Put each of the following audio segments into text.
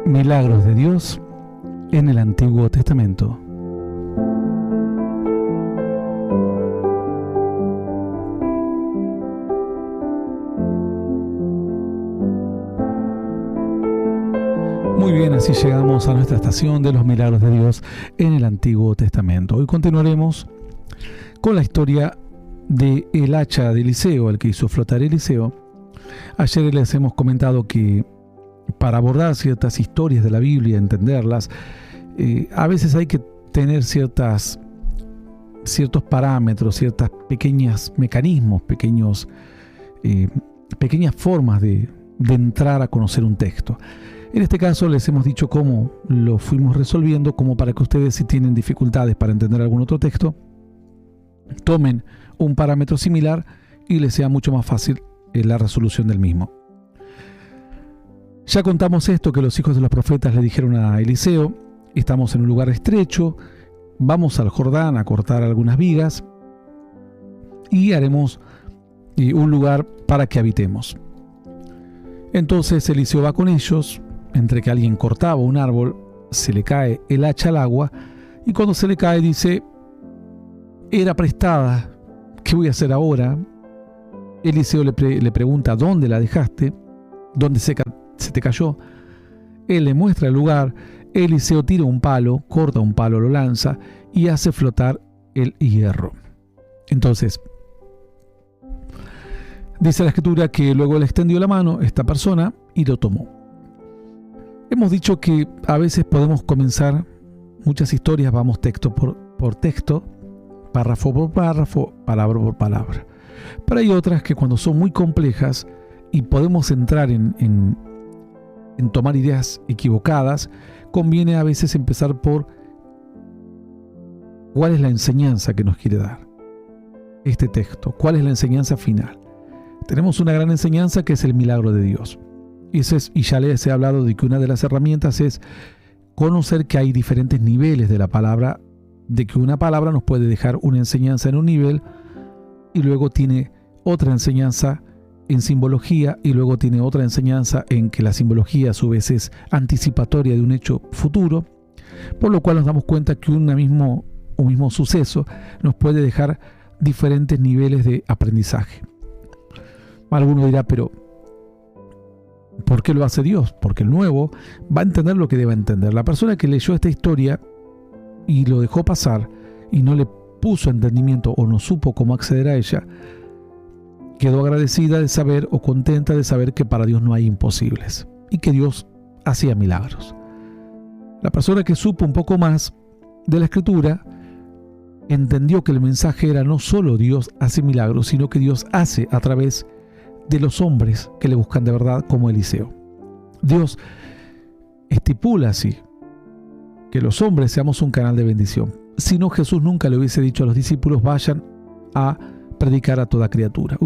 Milagros de Dios en el Antiguo Testamento. Muy bien, así llegamos a nuestra estación de los milagros de Dios en el Antiguo Testamento. Hoy continuaremos con la historia de el hacha de Eliseo, el que hizo flotar Eliseo. Ayer les hemos comentado que para abordar ciertas historias de la Biblia, entenderlas, a veces hay que tener ciertos parámetros, ciertas pequeños mecanismos, pequeñas formas de entrar a conocer un texto. En este caso les hemos dicho cómo lo fuimos resolviendo, como para que ustedes, si tienen dificultades para entender algún otro texto, tomen un parámetro similar y les sea mucho más fácil la resolución del mismo. Ya contamos esto, que los hijos de los profetas le dijeron a Eliseo: estamos en un lugar estrecho, vamos al Jordán a cortar algunas vigas y haremos un lugar para que habitemos. Entonces Eliseo va con ellos. Entre que alguien cortaba un árbol, se le cae el hacha al agua, y cuando se le cae dice: era prestada, ¿qué voy a hacer ahora? Eliseo le pregunta: ¿dónde la dejaste? ¿Dónde se te cayó? Él le muestra el lugar. Eliseo tira un palo, corta un palo, lo lanza y hace flotar el hierro. Entonces, dice la Escritura que luego le extendió la mano esta persona y lo tomó. Hemos dicho que a veces podemos comenzar muchas historias, vamos texto por texto, párrafo por párrafo, palabra por palabra. Pero hay otras que cuando son muy complejas y podemos entrar en tomar ideas equivocadas, conviene a veces empezar por cuál es la enseñanza que nos quiere dar este texto, cuál es la enseñanza final. Tenemos una gran enseñanza que es el milagro de Dios. Y ya les he hablado de que una de las herramientas es conocer que hay diferentes niveles de la palabra, de que una palabra nos puede dejar una enseñanza en un nivel y luego tiene otra enseñanza en simbología y luego tiene otra enseñanza en que la simbología a su vez es anticipatoria de un hecho futuro, por lo cual nos damos cuenta que un mismo suceso nos puede dejar diferentes niveles de aprendizaje. Alguno dirá: pero ¿por qué lo hace Dios? Porque el nuevo va a entender lo que debe entender. La persona que leyó esta historia y lo dejó pasar y no le puso entendimiento o no supo cómo acceder a ella, quedó agradecida de saber o contenta de saber que para Dios no hay imposibles y que Dios hacía milagros. La persona que supo un poco más de la Escritura entendió que el mensaje era no solo Dios hace milagros, sino que Dios hace a través de los hombres que le buscan de verdad, como Eliseo. Dios estipula así que los hombres seamos un canal de bendición. Si no, Jesús nunca le hubiese dicho a los discípulos: vayan a predicar a toda criatura.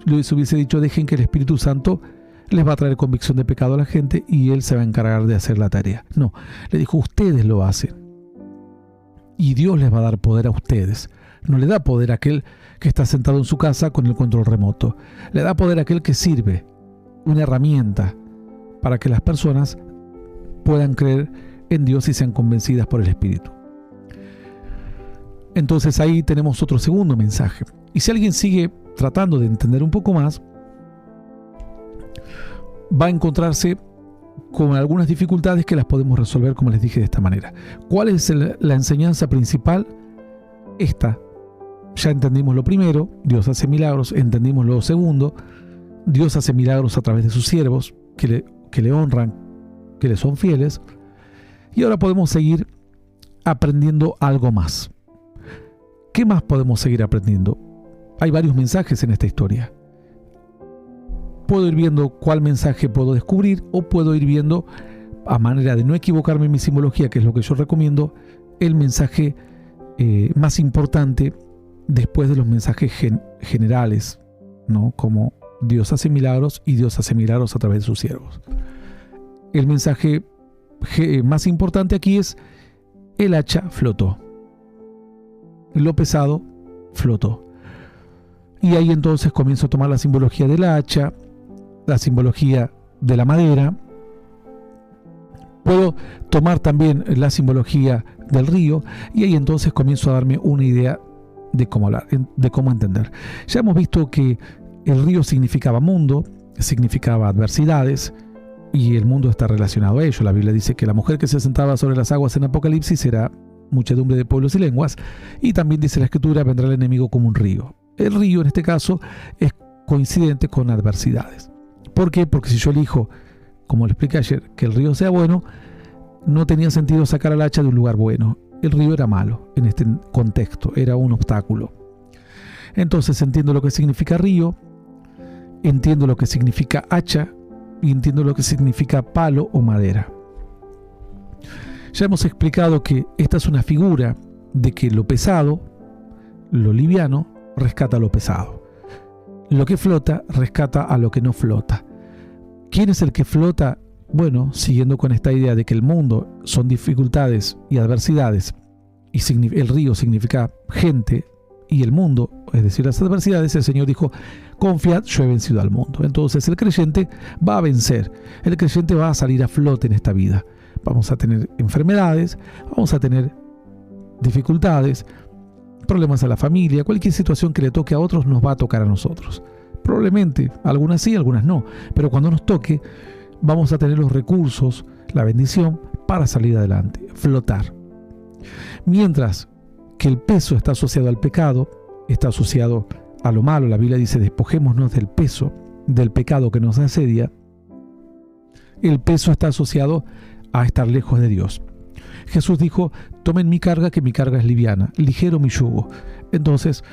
Les hubiese dicho: dejen que el Espíritu Santo les va a traer convicción de pecado a la gente y Él se va a encargar de hacer la tarea. No, le dijo: ustedes lo hacen y Dios les va a dar poder a ustedes. No le da poder a aquel que está sentado en su casa con el control remoto. Le da poder a aquel que sirve, una herramienta para que las personas puedan creer en Dios y sean convencidas por el Espíritu. Entonces ahí tenemos otro segundo mensaje. Y si alguien sigue tratando de entender un poco más, va a encontrarse con algunas dificultades que las podemos resolver, como les dije, de esta manera. ¿Cuál es la enseñanza principal? Esta. Ya entendimos lo primero: Dios hace milagros. Entendimos lo segundo: Dios hace milagros a través de sus siervos que le honran, que le son fieles. Y ahora podemos seguir aprendiendo algo más. ¿Qué más podemos seguir aprendiendo? Hay varios mensajes en esta historia. Puedo ir viendo cuál mensaje puedo descubrir, o puedo ir viendo, a manera de no equivocarme en mi simbología, que es lo que yo recomiendo, el mensaje más importante después de los mensajes generales, ¿no? Como Dios hace milagros y Dios hace milagros a través de sus siervos. El mensaje más importante aquí es: el hacha flotó. Lo pesado flotó. Y ahí entonces comienzo a tomar la simbología del hacha, la simbología de la madera, Puedo tomar también la simbología del río y ahí entonces comienzo a darme una idea de cómo hablar, de cómo entender. Ya hemos visto que el río significaba mundo, significaba adversidades, y el mundo está relacionado a ello. La Biblia dice que la mujer que se sentaba sobre las aguas en Apocalipsis era muchedumbre de pueblos y lenguas, y también dice la Escritura, vendrá el enemigo como un río. El río en este caso es coincidente con adversidades. ¿Por qué? Porque si yo elijo, como le expliqué ayer, que el río sea bueno, no tenía sentido sacar al hacha de un lugar bueno. El río era malo en este contexto, era un obstáculo. Entonces entiendo lo que significa río, entiendo lo que significa hacha y entiendo lo que significa palo o madera. Ya hemos explicado que esta es una figura de que lo pesado, lo liviano, rescata lo pesado. Lo que flota rescata a lo que no flota. ¿Quién es el que flota? Bueno, siguiendo con esta idea de que el mundo son dificultades y adversidades, y el río significa gente, y el mundo, es decir, las adversidades, el Señor dijo, confiad, yo he vencido al mundo. Entonces el creyente va a vencer, el creyente va a salir a flote en esta vida. Vamos a tener enfermedades, vamos a tener dificultades, problemas a la familia, cualquier situación que le toque a otros nos va a tocar a nosotros. Probablemente, algunas sí, algunas no, pero cuando nos toque, vamos a tener los recursos, la bendición para salir adelante, flotar. Mientras que el peso está asociado al pecado, está asociado a lo malo. La Biblia dice, despojémonos del peso, del pecado que nos asedia. El peso está asociado a estar lejos de Dios. Jesús dijo, tomen mi carga, que mi carga es liviana, ligero mi yugo. Entonces,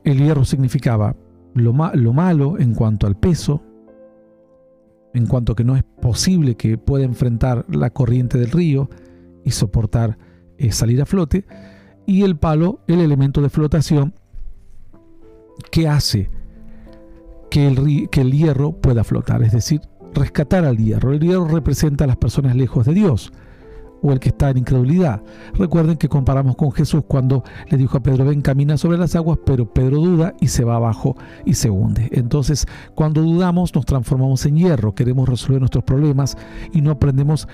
el hierro significaba lo malo en cuanto al peso, en cuanto que no es posible que pueda enfrentar la corriente del río y soportar salir a flote, y el palo, el elemento de flotación que hace que el hierro pueda flotar, es decir, rescatar al hierro. El hierro representa a las personas lejos de Dios, o el que está en incredulidad. Recuerden que comparamos con Jesús cuando le dijo a Pedro, ven, camina sobre las aguas, pero Pedro duda y se va abajo y se hunde. Entonces, cuando dudamos, nos transformamos en hierro, queremos resolver nuestros problemas y no aprendemos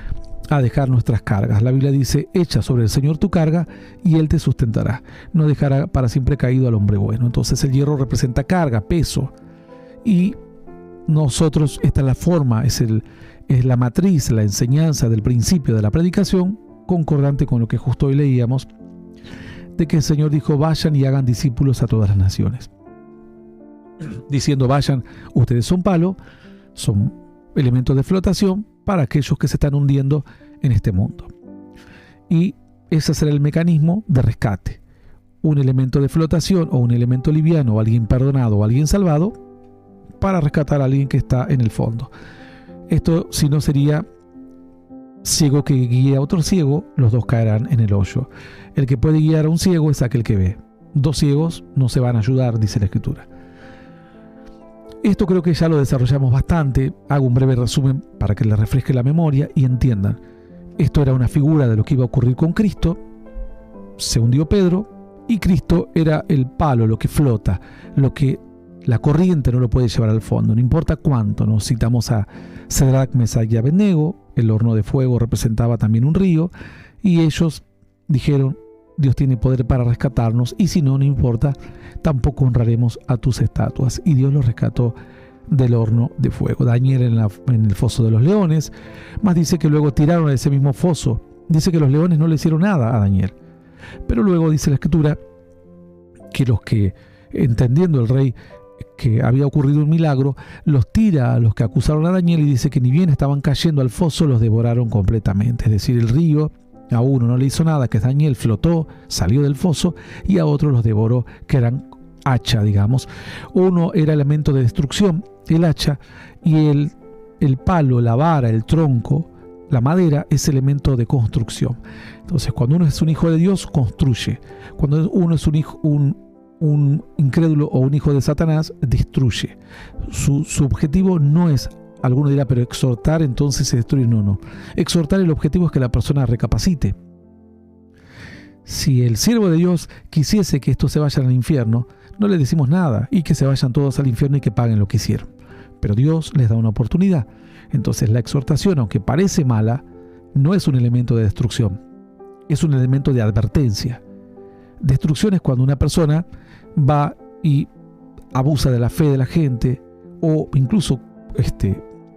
a dejar nuestras cargas. La Biblia dice, echa sobre el Señor tu carga y Él te sustentará. No dejará para siempre caído al hombre bueno. Entonces, el hierro representa carga, peso. Y nosotros, esta es la forma, es la matriz, la enseñanza del principio de la predicación, concordante con lo que justo hoy leíamos, de que el Señor dijo, vayan y hagan discípulos a todas las naciones. Diciendo, vayan, ustedes son palo, son elementos de flotación para aquellos que se están hundiendo en este mundo. Y ese será el mecanismo de rescate. Un elemento de flotación o un elemento liviano, o alguien perdonado o alguien salvado, para rescatar a alguien que está en el fondo. Esto, si no, sería ciego que guíe a otro ciego, los dos caerán en el hoyo. El que puede guiar a un ciego es aquel que ve. Dos ciegos no se van a ayudar, dice la Escritura. Esto creo que ya lo desarrollamos bastante. Hago un breve resumen para que les refresque la memoria y entiendan. Esto era una figura de lo que iba a ocurrir con Cristo. Se hundió Pedro y Cristo era el palo, lo que flota, lo que la corriente no lo puede llevar al fondo, no importa cuánto. Nos citamos a Sadrach, Mesach y Abednego. El horno de fuego representaba también un río, y ellos dijeron, Dios tiene poder para rescatarnos, y si no, no importa, tampoco honraremos a tus estatuas. Y Dios los rescató del horno de fuego. Daniel en el foso de los leones, más dice que luego tiraron a ese mismo foso. Dice que los leones no le hicieron nada a Daniel. Pero luego dice la Escritura que los que, entendiendo el rey que había ocurrido un milagro, los tira a los que acusaron a Daniel y dice que ni bien estaban cayendo al foso, los devoraron completamente. Es decir, el río a uno no le hizo nada, que es Daniel, flotó, salió del foso, y a otros los devoró, que eran hacha, digamos. Uno era elemento de destrucción, el hacha, y el palo, la vara, el tronco, la madera es elemento de construcción. Entonces, cuando uno es un hijo de Dios, construye. Cuando uno es un incrédulo o un hijo de Satanás, destruye. Su objetivo no es, alguno dirá, pero exhortar entonces se destruye. No. Exhortar, el objetivo es que la persona recapacite. Si el siervo de Dios quisiese que estos se vayan al infierno, no le decimos nada, y que se vayan todos al infierno y que paguen lo que hicieron. Pero Dios les da una oportunidad. Entonces la exhortación, aunque parece mala, no es un elemento de destrucción, es un elemento de advertencia. Destrucción es cuando una persona va y abusa de la fe de la gente, o incluso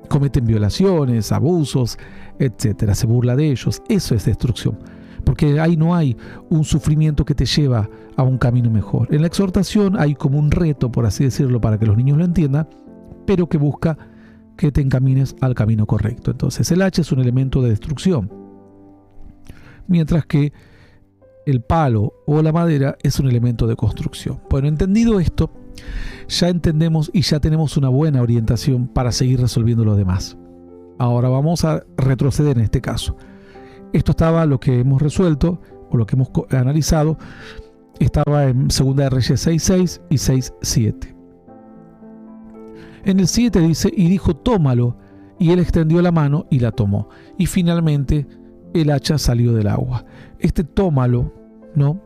cometen violaciones, abusos, etcétera, se burla de ellos. Eso es destrucción, porque ahí no hay un sufrimiento que te lleva a un camino mejor. En la exhortación hay como un reto, por así decirlo, para que los niños lo entiendan, pero que busca que te encamines al camino correcto. Entonces el hacha es un elemento de destrucción, mientras que el palo o la madera es un elemento de construcción. Bueno, entendido esto, ya entendemos y ya tenemos una buena orientación para seguir resolviendo lo demás. Ahora vamos a retroceder en este caso. Esto estaba lo que hemos resuelto, o lo que hemos analizado, estaba en 2 de Reyes 6.6 y 6.7. En el 7 dice, y dijo, tómalo, y él extendió la mano y la tomó. Y finalmente el hacha salió del agua. Este tómalo, ¿no?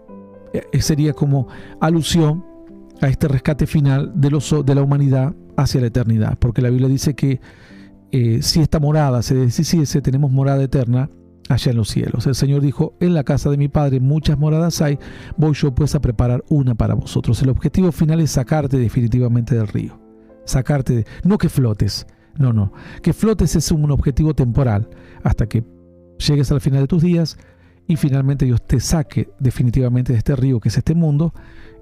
Sería como alusión a este rescate final de la humanidad hacia la eternidad, porque la Biblia dice que si esta morada se deshiciese, tenemos morada eterna allá en los cielos. El Señor dijo, en la casa de mi Padre muchas moradas hay, voy yo pues a preparar una para vosotros. El objetivo final es sacarte definitivamente del río, no que flotes, no, que flotes es un objetivo temporal, hasta que llegues al final de tus días y finalmente Dios te saque definitivamente de este río que es este mundo,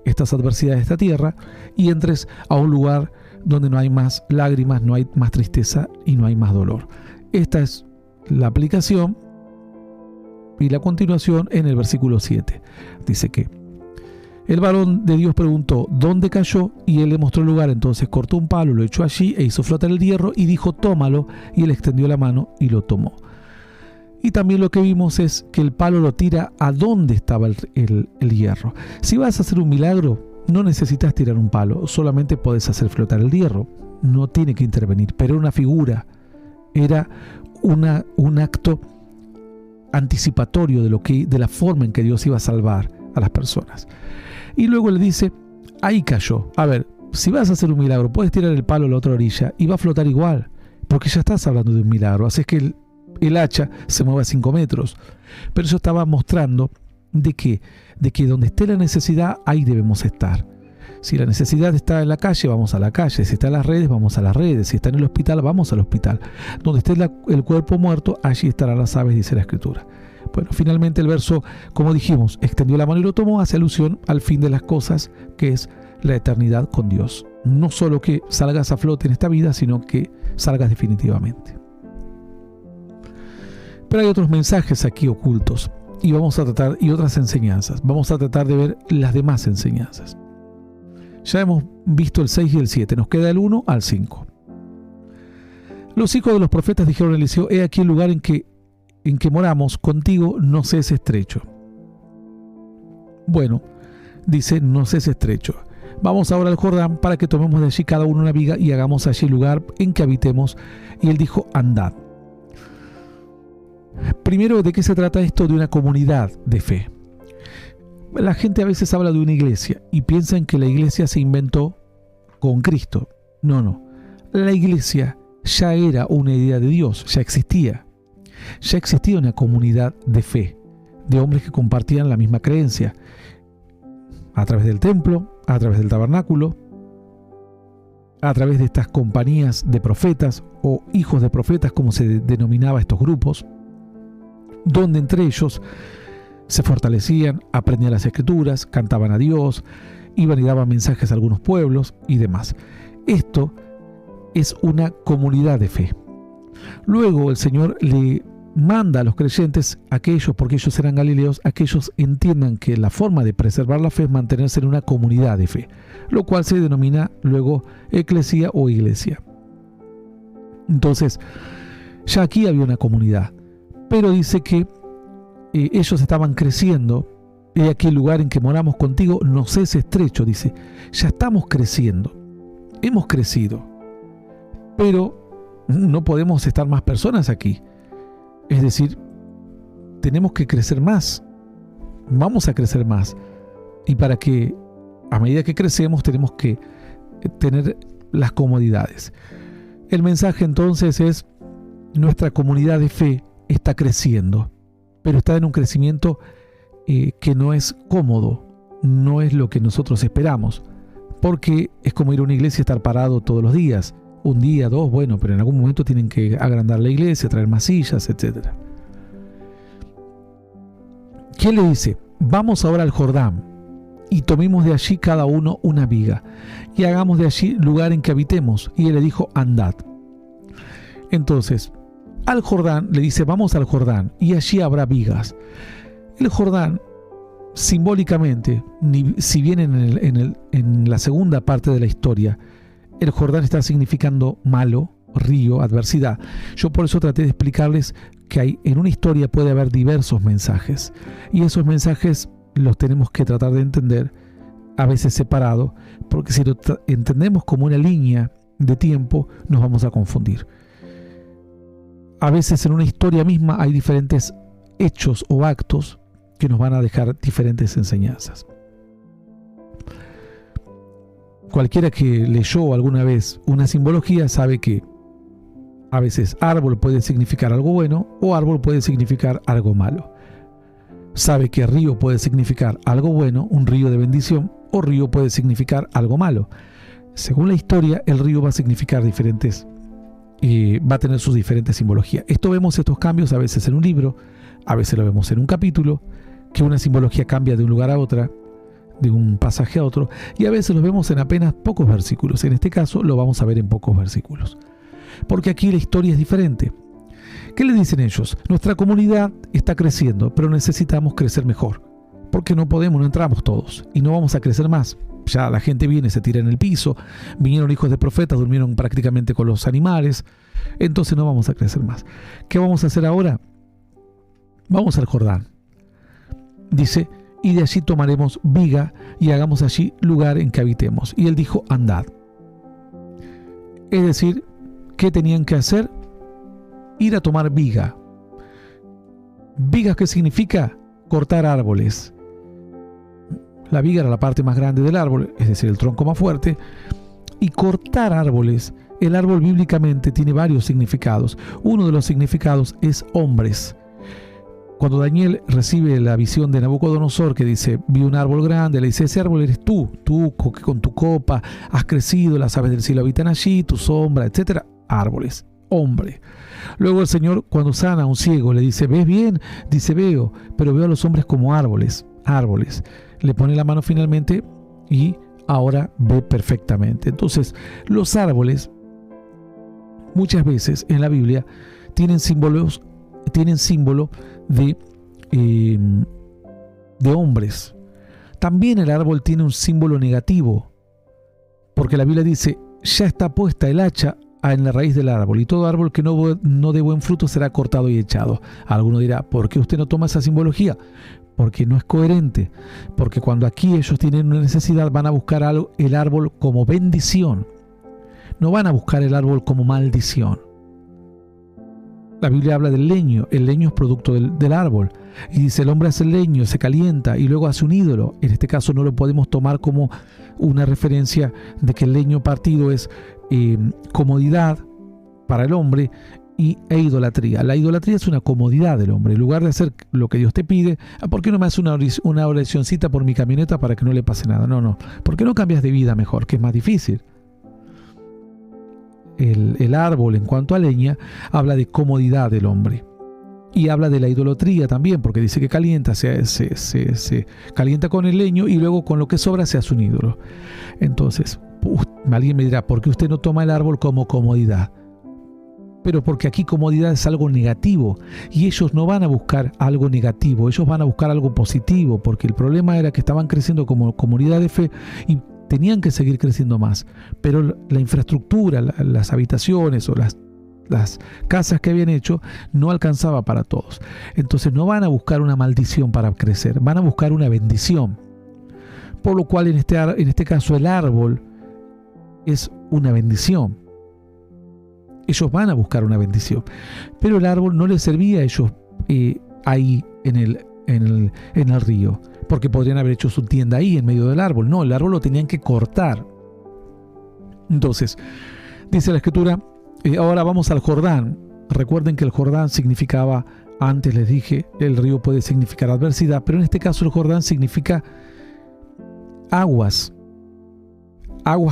estas adversidades de esta tierra, y entres a un lugar donde no hay más lágrimas, no hay más tristeza y no hay más dolor. Esta es la aplicación y la continuación en el versículo 7. Dice que el varón de Dios preguntó ¿dónde cayó? Y él le mostró el lugar. Entonces cortó un palo, lo echó allí e hizo flotar el hierro y dijo tómalo, y él extendió la mano y lo tomó. Y también lo que vimos es que el palo lo tira a donde estaba el hierro. Si vas a hacer un milagro, no necesitas tirar un palo, solamente podés hacer flotar el hierro. No tiene que intervenir, pero era una figura, era un acto anticipatorio de la forma en que Dios iba a salvar a las personas. Y luego le dice, ahí cayó. A ver, si vas a hacer un milagro, puedes tirar el palo a la otra orilla y va a flotar igual, porque ya estás hablando de un milagro. Así es que el hacha se mueve a 5 metros. Pero eso estaba mostrando de que donde esté la necesidad, ahí debemos estar. Si la necesidad está en la calle, vamos a la calle. Si está en las redes, vamos a las redes. Si está en el hospital, vamos al hospital. Donde esté el cuerpo muerto, allí estarán las aves, dice la Escritura. Bueno, finalmente el verso, como dijimos, extendió la mano y lo tomó, hace alusión al fin de las cosas, que es la eternidad con Dios. No solo que salgas a flote en esta vida, sino que salgas definitivamente. Pero hay otros mensajes aquí ocultos y otras enseñanzas. Vamos a tratar de ver las demás enseñanzas. Ya hemos visto el 6 y el 7, nos queda el 1 al 5. Los hijos de los profetas dijeron a Eliseo, he aquí el lugar en que moramos, contigo nos es estrecho. Bueno, dice, nos es estrecho. Vamos ahora al Jordán para que tomemos de allí cada uno una viga y hagamos allí lugar en que habitemos. Y él dijo, andad. Primero, ¿de qué se trata esto? De una comunidad de fe. La gente a veces habla de una iglesia y piensa en que la iglesia se inventó con Cristo. No. La iglesia ya era una idea de Dios, ya existía. Ya existía una comunidad de fe, de hombres que compartían la misma creencia, a través del templo, a través del tabernáculo, a través de estas compañías de profetas o hijos de profetas, como se denominaba estos grupos, donde entre ellos se fortalecían, aprendían las Escrituras, cantaban a Dios, iban y daban mensajes a algunos pueblos y demás. Esto es una comunidad de fe. Luego el Señor le manda a los creyentes, porque ellos eran galileos, a que ellos entiendan que la forma de preservar la fe es mantenerse en una comunidad de fe, lo cual se denomina luego eclesía o iglesia. Entonces, ya aquí había una comunidad, pero dice que ellos estaban creciendo. He aquí el lugar en que moramos contigo nos es estrecho, dice, ya estamos creciendo, hemos crecido, pero no podemos estar más personas aquí. Es decir, tenemos que crecer más, vamos a crecer más. Y para que, a medida que crecemos, tenemos que tener las comodidades. El mensaje entonces es, nuestra comunidad de fe está creciendo, pero está en un crecimiento que no es cómodo, no es lo que nosotros esperamos, porque es como ir a una iglesia y estar parado todos los días, un día, dos, bueno, pero en algún momento tienen que agrandar la iglesia, traer más sillas, etc. ¿Quién le dice? Vamos ahora al Jordán y tomemos de allí cada uno una viga y hagamos de allí lugar en que habitemos. Y él le dijo, andad. Entonces, al Jordán le dice, vamos al Jordán y allí habrá vigas. El Jordán, simbólicamente, si bien en la segunda parte de la historia, el Jordán está significando malo, río, adversidad. Yo por eso traté de explicarles que en una historia puede haber diversos mensajes. Y esos mensajes los tenemos que tratar de entender, a veces separado, porque si lo entendemos como una línea de tiempo, nos vamos a confundir. A veces en una historia misma hay diferentes hechos o actos que nos van a dejar diferentes enseñanzas. Cualquiera que leyó alguna vez una simbología sabe que a veces árbol puede significar algo bueno o árbol puede significar algo malo. Sabe que río puede significar algo bueno, un río de bendición, o río puede significar algo malo. Según la historia, el río va a significar diferentes, va a tener sus diferentes simbologías. Vemos estos cambios a veces en un libro, a veces lo vemos en un capítulo, que una simbología cambia de un lugar a otra, de un pasaje a otro, y a veces lo vemos en apenas pocos versículos. En este caso lo vamos a ver en pocos versículos, porque aquí la historia es diferente. ¿Qué le dicen ellos? Nuestra comunidad está creciendo, pero necesitamos crecer mejor, porque no entramos todos, y no vamos a crecer más. Ya la gente viene, se tira en el piso, vinieron hijos de profetas, durmieron prácticamente con los animales, entonces no vamos a crecer más. ¿Qué vamos a hacer ahora? Vamos al Jordán. Dice, y de allí tomaremos viga y hagamos allí lugar en que habitemos. Y él dijo, andad. Es decir, ¿qué tenían que hacer? Ir a tomar viga. ¿Vigas qué significa? Cortar árboles. La viga era la parte más grande del árbol, es decir, el tronco más fuerte. Y cortar árboles, el árbol bíblicamente tiene varios significados. Uno de los significados es hombres. Cuando Daniel recibe la visión de Nabucodonosor, que dice, vi un árbol grande, le dice, ese árbol eres tú que con tu copa has crecido, las aves del cielo habitan allí, tu sombra, etc. Árboles, hombre. Luego el Señor, cuando sana a un ciego, le dice, ¿ves bien? Dice, veo, pero veo a los hombres como árboles. Le pone la mano finalmente y ahora ve perfectamente. Entonces, los árboles, muchas veces en la Biblia, tienen símbolo de hombres. También el árbol tiene un símbolo negativo, porque la Biblia dice, ya está puesta el hacha en la raíz del árbol, y todo árbol que no dé buen fruto será cortado y echado. Alguno dirá, ¿por qué usted no toma esa simbología? Porque no es coherente, porque cuando aquí ellos tienen una necesidad van a buscar el árbol como bendición, no van a buscar el árbol como maldición. La Biblia habla del leño, el leño es producto del árbol, y dice, el hombre hace el leño, se calienta y luego hace un ídolo. En este caso no lo podemos tomar como una referencia de que el leño partido es comodidad para el hombre e idolatría. La idolatría es una comodidad del hombre. En lugar de hacer lo que Dios te pide, ¿por qué no me hace una oracioncita por mi camioneta para que no le pase nada? No. ¿Por qué no cambias de vida mejor, que es más difícil? El árbol, en cuanto a leña, habla de comodidad del hombre. Y habla de la idolatría también, porque dice que calienta, se calienta con el leño y luego con lo que sobra se hace un ídolo. Entonces, alguien me dirá, ¿por qué usted no toma el árbol como comodidad? Pero porque aquí comodidad es algo negativo, y ellos no van a buscar algo negativo, ellos van a buscar algo positivo, porque el problema era que estaban creciendo como comunidad de fe y tenían que seguir creciendo más, pero la infraestructura, las habitaciones o las casas que habían hecho no alcanzaba para todos. Entonces no van a buscar una maldición para crecer, van a buscar una bendición. Por lo cual en este caso el árbol es una bendición. Ellos van a buscar una bendición, pero el árbol no les servía a ellos ahí en el río, porque podrían haber hecho su tienda ahí en medio del árbol. No, el árbol lo tenían que cortar. Entonces, dice la Escritura, ahora vamos al Jordán Recuerden que el Jordán significaba, antes les dije, el río puede significar adversidad, pero en este caso el Jordán significa aguas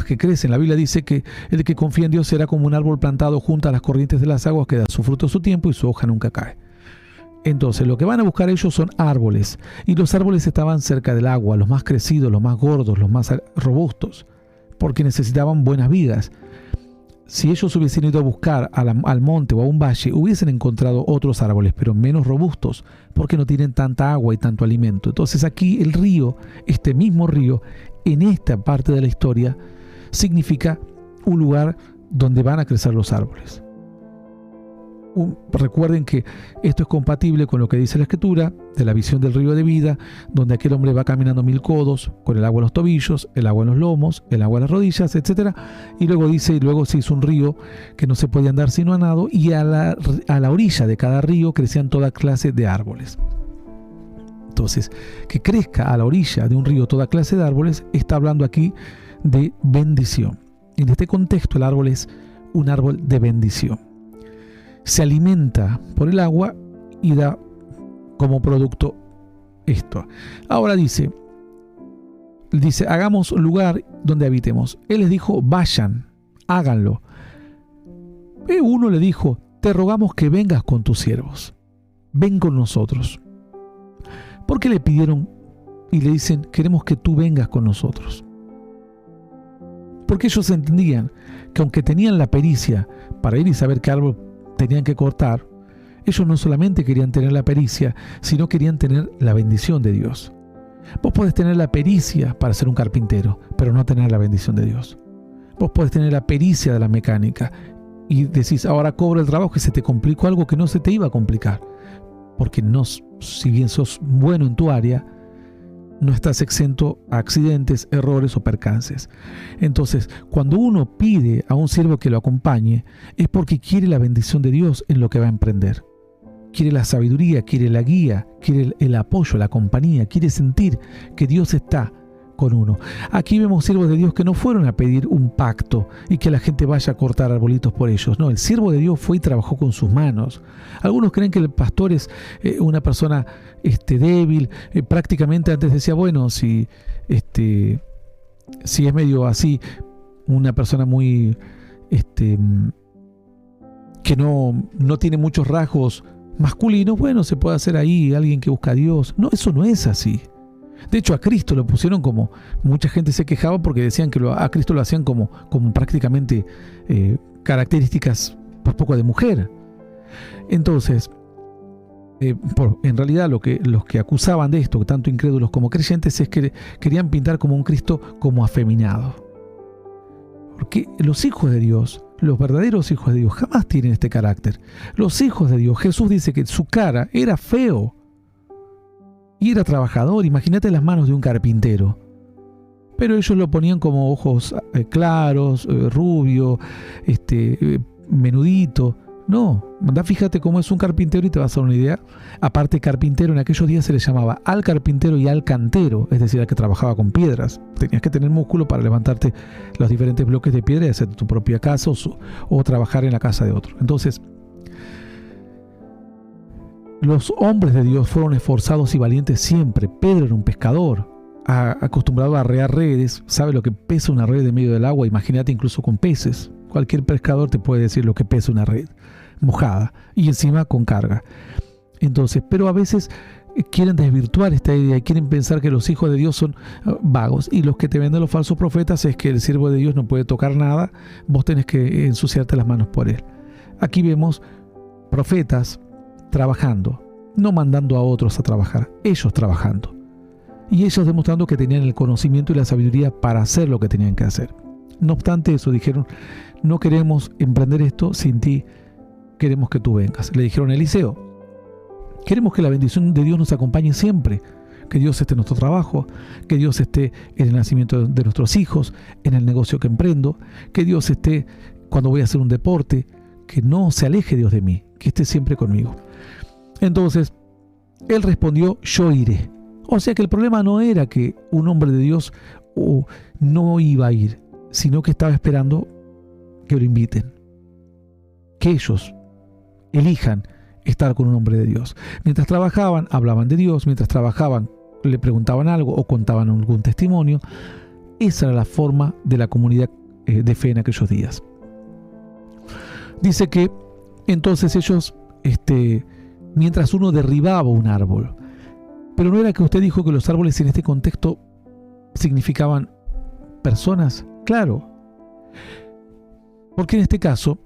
que crecen. La Biblia dice que el que confía en Dios será como un árbol plantado junto a las corrientes de las aguas que da su fruto a su tiempo y su hoja nunca cae. Entonces lo que van a buscar ellos son árboles, y los árboles estaban cerca del agua, los más crecidos, los más gordos, los más robustos, porque necesitaban buenas vigas. Si ellos hubiesen ido a buscar al monte o a un valle, hubiesen encontrado otros árboles, pero menos robustos, porque no tienen tanta agua y tanto alimento. Entonces aquí el río, este mismo río, en esta parte de la historia, significa un lugar donde van a crecer los árboles. Recuerden que esto es compatible con lo que dice la Escritura de la visión del río de vida, donde aquel hombre va caminando 1000 codos con el agua en los tobillos, el agua en los lomos, el agua en las rodillas, etc. Y luego dice, y luego se hizo un río que no se podía andar sino a nado, y a la orilla de cada río crecían toda clase de árboles. Entonces, que crezca a la orilla de un río toda clase de árboles, está hablando aquí de bendición. En este contexto el árbol es un árbol de bendición. Se alimenta por el agua y da como producto esto. Ahora dice, hagamos lugar donde habitemos. Él les dijo, vayan, háganlo. Uno le dijo, te rogamos que vengas con tus siervos. Ven con nosotros. ¿Por qué le pidieron y le dicen, queremos que tú vengas con nosotros? Porque ellos entendían que aunque tenían la pericia para ir y saber qué árbol tenían que cortar, ellos no solamente querían tener la pericia, sino querían tener la bendición de Dios. Vos podés tener la pericia para ser un carpintero, pero no tener la bendición de Dios. Vos podés tener la pericia de la mecánica y decís, ahora cobro el trabajo, que se te complicó algo que no se te iba a complicar. Porque no, si bien sos bueno en tu área, no estás exento a accidentes, errores o percances. Entonces, cuando uno pide a un siervo que lo acompañe, es porque quiere la bendición de Dios en lo que va a emprender. Quiere la sabiduría, quiere la guía, quiere el apoyo, la compañía, quiere sentir que Dios está con uno. Aquí vemos siervos de Dios que no fueron a pedir un pacto y que la gente vaya a cortar arbolitos por ellos. No, el siervo de Dios fue y trabajó con sus manos. Algunos creen que el pastor es una persona débil. Prácticamente antes decía, bueno, si es medio así, una persona muy que no tiene muchos rasgos masculinos, bueno, se puede hacer ahí alguien que busca a Dios. No, eso no es así. De hecho, a Cristo lo pusieron como, mucha gente se quejaba porque decían que a Cristo lo hacían como prácticamente características por poco de mujer. Entonces, en realidad los que acusaban de esto, tanto incrédulos como creyentes, es que querían pintar como un Cristo como afeminado. Porque los hijos de Dios, los verdaderos hijos de Dios, jamás tienen este carácter. Los hijos de Dios, Jesús dice que su cara era feo y era trabajador. Imagínate las manos de un carpintero. Pero ellos lo ponían como ojos claros, rubio, menudito. No, anda, fíjate cómo es un carpintero y te vas a dar una idea. Aparte, carpintero en aquellos días se le llamaba al carpintero y al cantero, es decir, al que trabajaba con piedras. Tenías que tener músculo para levantarte los diferentes bloques de piedra y hacer tu propia casa o trabajar en la casa de otro. Entonces, los hombres de Dios fueron esforzados y valientes siempre. Pedro era un pescador, acostumbrado a arrear redes, sabe lo que pesa una red en medio del agua. Imagínate incluso con peces. Cualquier pescador te puede decir lo que pesa una red mojada y encima con carga. Entonces, pero a veces quieren desvirtuar esta idea y quieren pensar que los hijos de Dios son vagos, y los que te venden los falsos profetas es que el siervo de Dios no puede tocar nada, vos tenés que ensuciarte las manos por él. Aquí vemos profetas trabajando, no mandando a otros a trabajar, ellos trabajando, y ellos demostrando que tenían el conocimiento y la sabiduría para hacer lo que tenían que hacer. No obstante eso, dijeron, no queremos emprender esto sin ti, queremos que tú vengas. Le dijeron a Eliseo, queremos que la bendición de Dios nos acompañe siempre, que Dios esté en nuestro trabajo, que Dios esté en el nacimiento de nuestros hijos, en el negocio que emprendo, que Dios esté cuando voy a hacer un deporte, que no se aleje Dios de mí, que esté siempre conmigo. Entonces, él respondió, yo iré. O sea que el problema no era que un hombre de Dios no iba a ir, sino que estaba esperando que lo inviten, que ellos elijan estar con un hombre de Dios. Mientras trabajaban, hablaban de Dios. Mientras trabajaban, le preguntaban algo o contaban algún testimonio. Esa era la forma de la comunidad de fe en aquellos días. Dice que entonces ellos, mientras uno derribaba un árbol, pero no era que usted dijo que los árboles en este contexto significaban personas. Claro, porque en este caso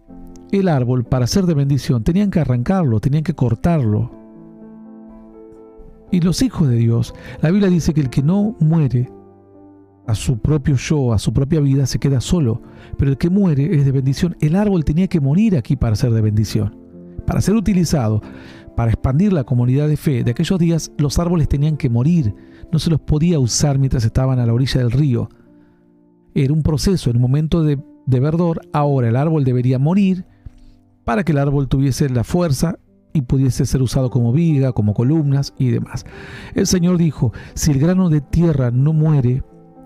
el árbol, para ser de bendición, tenían que arrancarlo, tenían que cortarlo. Y los hijos de Dios, la Biblia dice que el que no muere a su propio yo, a su propia vida, se queda solo, pero el que muere es de bendición. El árbol tenía que morir aquí para ser de bendición. Para ser utilizado, para expandir la comunidad de fe de aquellos días, los árboles tenían que morir. No se los podía usar mientras estaban a la orilla del río. Era un proceso, en un momento de verdor. Ahora el árbol debería morir para que el árbol tuviese la fuerza y pudiese ser usado como viga, como columnas y demás. El Señor dijo, si el grano de tierra no muere,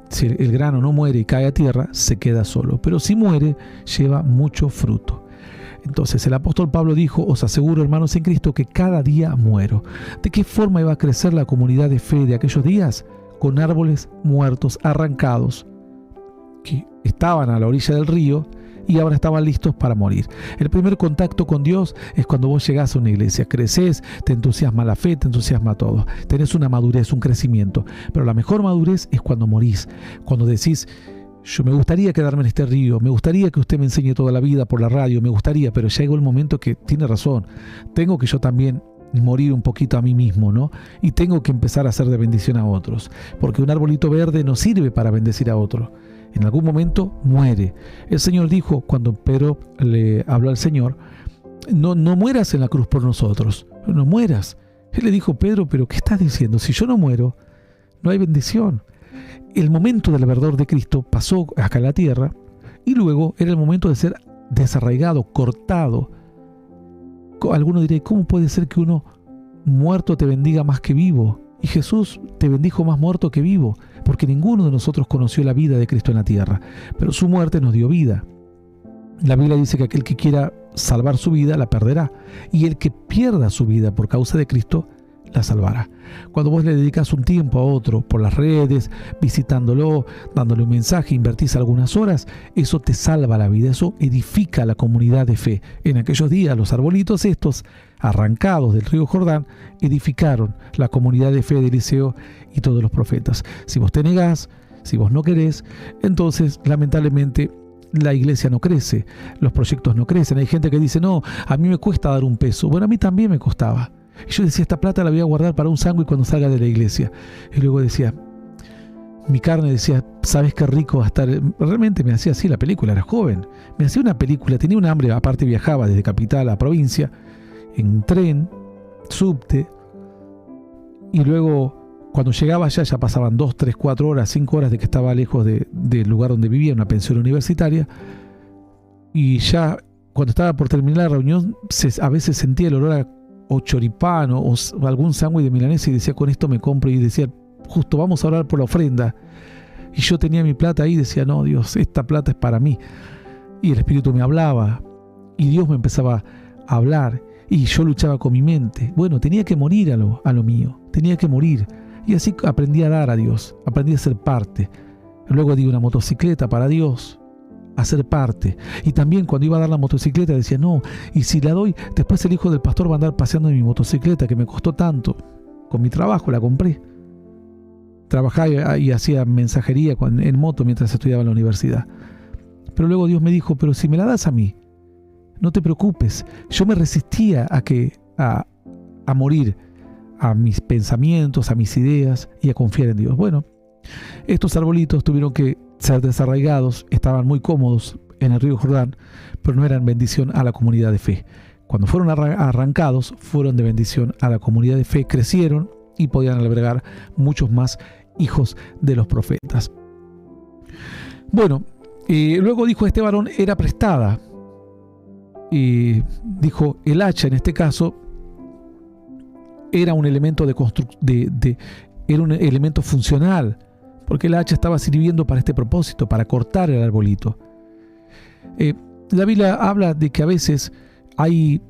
si el grano no muere y cae a tierra, se queda solo. Pero si muere, lleva mucho fruto. Entonces el apóstol Pablo dijo, os aseguro, hermanos en Cristo, que cada día muero. ¿De qué forma iba a crecer la comunidad de fe de aquellos días? Con árboles muertos, arrancados, que estaban a la orilla del río y ahora estaban listos para morir. El primer contacto con Dios es cuando vos llegás a una iglesia, creces, te entusiasma la fe, te entusiasma todo. Tenés una madurez, un crecimiento. Pero la mejor madurez es cuando morís, cuando decís, yo me gustaría quedarme en este río, me gustaría que usted me enseñe toda la vida por la radio, me gustaría, pero llegó el momento que tiene razón, tengo que yo también morir un poquito a mí mismo, ¿no? Y tengo que empezar a hacer de bendición a otros, porque un arbolito verde no sirve para bendecir a otro. En algún momento muere. El Señor dijo, cuando Pedro le habló al Señor, no mueras en la cruz por nosotros, no mueras. Él le dijo, Pedro, pero ¿qué estás diciendo? Si yo no muero, no hay bendición. El momento del verdor de Cristo pasó acá en la tierra y luego era el momento de ser desarraigado, cortado. Alguno dirá, ¿cómo puede ser que uno muerto te bendiga más que vivo? Y Jesús te bendijo más muerto que vivo, porque ninguno de nosotros conoció la vida de Cristo en la tierra, pero su muerte nos dio vida. La Biblia dice que aquel que quiera salvar su vida la perderá, y el que pierda su vida por causa de Cristo la salvará. Cuando vos le dedicas un tiempo a otro por las redes, visitándolo, dándole un mensaje, invertís algunas horas, eso te salva la vida, eso edifica la comunidad de fe. En aquellos días los arbolitos estos, arrancados del río Jordán, edificaron la comunidad de fe de Eliseo y todos los profetas. Si vos te negás, si vos no querés, entonces lamentablemente la iglesia no crece, los proyectos no crecen. Hay gente que dice, no, a mí me cuesta dar un peso. Bueno, a mí también me costaba. Y yo decía, esta plata la voy a guardar para un sándwich cuando salga de la iglesia. Y luego decía, mi carne decía, ¿sabes qué rico va a estar? Realmente me hacía así la película, era joven. Me hacía una película, tenía un hambre, aparte viajaba desde capital a provincia, en tren, subte. Y luego, cuando llegaba allá, ya pasaban 2, 3, 4 horas, 5 horas de que estaba lejos del lugar donde vivía, una pensión universitaria. Y ya, cuando estaba por terminar la reunión, a veces sentía el olor a o choripán o algún sándwich de milanesa y decía, con esto me compro, y decía, justo vamos a orar por la ofrenda. Y yo tenía mi plata ahí y decía, no, Dios, esta plata es para mí. Y el Espíritu me hablaba y Dios me empezaba a hablar y yo luchaba con mi mente. Bueno, tenía que morir a lo mío, tenía que morir. Y así aprendí a dar a Dios, aprendí a ser parte. Luego di una motocicleta para Dios, a ser parte. Y también cuando iba a dar la motocicleta decía, no, y si la doy, después el hijo del pastor va a andar paseando en mi motocicleta que me costó tanto. Con mi trabajo la compré. Trabajaba y hacía mensajería en moto mientras estudiaba en la universidad. Pero luego Dios me dijo, pero si me la das a mí, no te preocupes. Yo me resistía a morir a mis pensamientos, a mis ideas y a confiar en Dios. Bueno, estos arbolitos tuvieron que ser desarraigados, estaban muy cómodos en el río Jordán, pero no eran bendición a la comunidad de fe. Cuando fueron arrancados, fueron de bendición a la comunidad de fe, crecieron y podían albergar muchos más hijos de los profetas. Bueno, luego dijo, este varón era prestada. Dijo, el hacha en este caso era un elemento era un elemento funcional, porque el hacha estaba sirviendo para este propósito, para cortar el arbolito. La Biblia habla de que a veces hay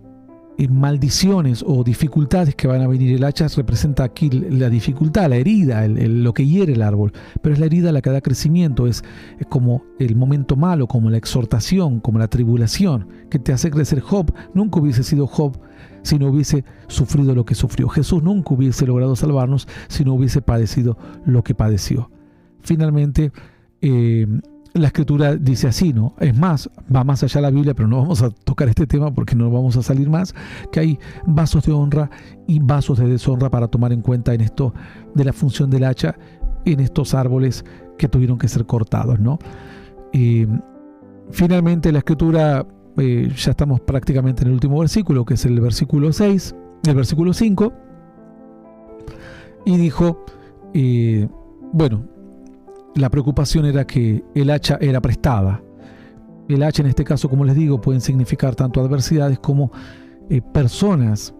maldiciones o dificultades que van a venir. El hacha representa aquí la dificultad, la herida, lo que hiere el árbol, pero es la herida la que da crecimiento, es como el momento malo, como la exhortación, como la tribulación que te hace crecer. Job nunca hubiese sido Job si no hubiese sufrido lo que sufrió. Jesús nunca hubiese logrado salvarnos si no hubiese padecido lo que padeció. Finalmente, la Escritura dice así, ¿no? Es más, va más allá la Biblia, pero no vamos a tocar este tema porque no vamos a salir más, que hay vasos de honra y vasos de deshonra para tomar en cuenta en esto de la función del hacha en estos árboles que tuvieron que ser cortados, ¿no? Finalmente la Escritura, ya estamos prácticamente en el último versículo, que es el versículo 6, el versículo 5, y dijo, bueno, la preocupación era que el hacha era prestada. El hacha en este caso, como les digo, pueden significar tanto adversidades como personas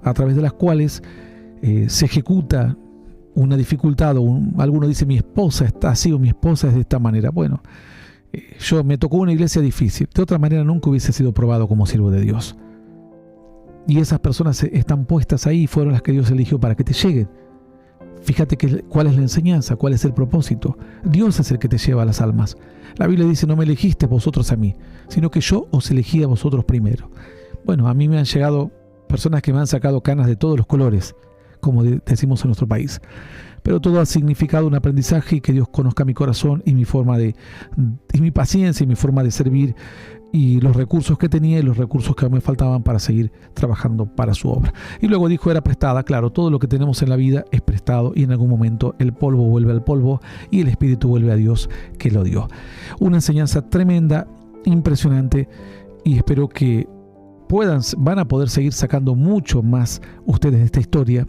a través de las cuales se ejecuta una dificultad, o alguno dice mi esposa está así o mi esposa es de esta manera. Bueno, yo me tocó una iglesia difícil, de otra manera nunca hubiese sido probado como siervo de Dios. Y esas personas están puestas ahí y fueron las que Dios eligió para que te lleguen. Fíjate cuál es la enseñanza, cuál es el propósito. Dios es el que te lleva a las almas. La Biblia dice, no me elegiste vosotros a mí, sino que yo os elegí a vosotros primero. Bueno, a mí me han llegado personas que me han sacado canas de todos los colores, como decimos en nuestro país. Pero todo ha significado un aprendizaje y que Dios conozca mi corazón y mi forma y mi paciencia y mi forma de servir y los recursos que tenía y los recursos que me faltaban para seguir trabajando para su obra. Y luego dijo, era prestada. Claro, todo lo que tenemos en la vida es prestado y en algún momento el polvo vuelve al polvo y el espíritu vuelve a Dios que lo dio. Una enseñanza tremenda, impresionante, y espero que van a poder seguir sacando mucho más ustedes de esta historia,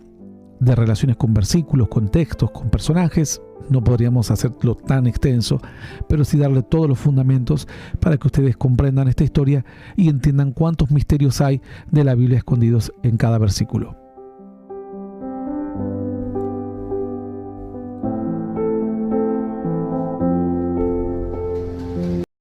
de relaciones con versículos, con textos, con personajes. No podríamos hacerlo tan extenso, pero sí darle todos los fundamentos para que ustedes comprendan esta historia y entiendan cuántos misterios hay de la Biblia escondidos en cada versículo.